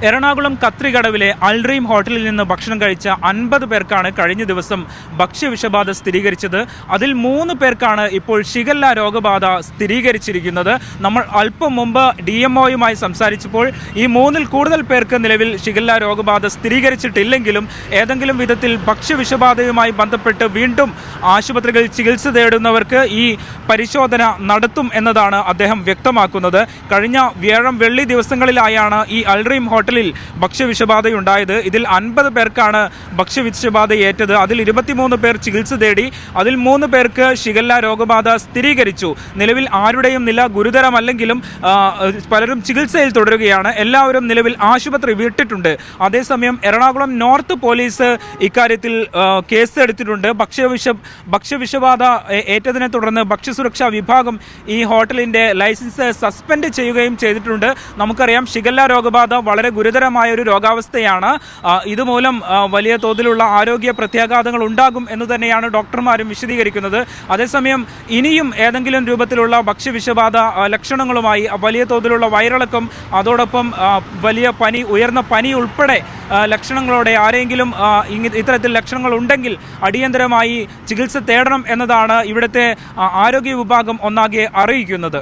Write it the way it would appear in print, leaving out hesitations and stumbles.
എറണാകുളം കത്രികടവിലെ അൽഡ്രീം ഹോട്ടലിൽ നിന്ന് ഭക്ഷണം കഴിച്ച 50 പേർക്കാണ് കഴിഞ്ഞ ദിവസം ഭക്ഷ്യവിഷബാധ സ്ഥിരീകരിച്ചത്. അതിൽ 3 പേർക്കാണ് ഇപ്പോൾ ഷിഗല്ല രോഗബാധ സ്ഥിരീകരിച്ചിരിക്കുന്നത്. നമ്മൾ അല്പം മുമ്പ് DMOയുമായി സംസാരിച്ചപ്പോൾ ഈ 3-ൽ കൂടുതൽ പേർക്ക് നിലവിൽ ഷിഗല്ല രോഗബാധ സ്ഥിരീകരിച്ചിട്ടില്ലെങ്കിലും ഏതെങ്കിലും വിധത്തിൽ ഭക്ഷ്യവിഷബാധയുമായി ബന്ധപ്പെട്ട് വീണ്ടും ആശുപത്രികളിൽ ചികിത്സ തേടുന്നവർക്ക് ഈ പരിശോധന നടത്തും എന്നതാണ് അദ്ദേഹം വ്യക്തമാക്കുന്നത്. കഴിഞ്ഞ വ്യാഴം വെള്ളി ദിവസങ്ങളിലായാണ് ഈ അൽഡ്രീം ഹോട്ടലിൽ ഭക്ഷ്യവിഷബാധയുണ്ടായത്. ഇതിൽ 50 പേർക്കാണ് ഭക്ഷ്യവിഷബാധ ഏറ്റത്. അതിൽ 23 പേർ ചികിത്സ തേടി. അതിൽ 3 പേർക്ക് ഷിഗല്ല രോഗബാധ സ്ഥിരീകരിച്ചു. നിലവിൽ ആരുടെയും നില ഗുരുതരമല്ലെങ്കിലും പലരും ചികിത്സയിൽ തുടരുകയാണ്. എല്ലാവരും നിലവിൽ ആശുപത്രി വിട്ടിട്ടുണ്ട്. അതേസമയം എറണാകുളം നോർത്ത് പോലീസ് ഇക്കാര്യത്തിൽ കേസ് എടുത്തിട്ടുണ്ട്. ഭക്ഷ്യവിഷബാധ ഏറ്റതിനെ തുടർന്ന് ഭക്ഷ്യസുരക്ഷാ വിഭാഗം ഈ ഹോട്ടലിന്റെ ലൈസൻസ് സസ്പെൻഡ് ചെയ്യുകയും ചെയ്തിട്ടുണ്ട്. നമുക്കറിയാം ഷിഗല്ല രോഗബാധ വളരെ ഗുരുതരമായ ഒരു രോഗാവസ്ഥയാണ്. ഇതുമൂലം വലിയ തോതിലുള്ള ആരോഗ്യ പ്രത്യാഘാതങ്ങൾ ഉണ്ടാകും എന്ന് തന്നെയാണ് ഡോക്ടർമാരും വിശദീകരിക്കുന്നത്. അതേസമയം ഇനിയും ഏതെങ്കിലും രൂപത്തിലുള്ള ഭക്ഷ്യവിഷബാധ ലക്ഷണങ്ങളുമായി വലിയ തോതിലുള്ള വയറിളക്കം, അതോടൊപ്പം വലിയ പനി, ഉയർന്ന പനി ഉൾപ്പെടെ ലക്ഷണങ്ങളോടെ ആരെങ്കിലും ഇത്തരത്തിൽ ലക്ഷണങ്ങൾ ഉണ്ടെങ്കിൽ അടിയന്തരമായി ചികിത്സ തേടണം എന്നതാണ് ഇവിടുത്തെ ആരോഗ്യ വിഭാഗം ഒന്നാകെ അറിയിക്കുന്നത്.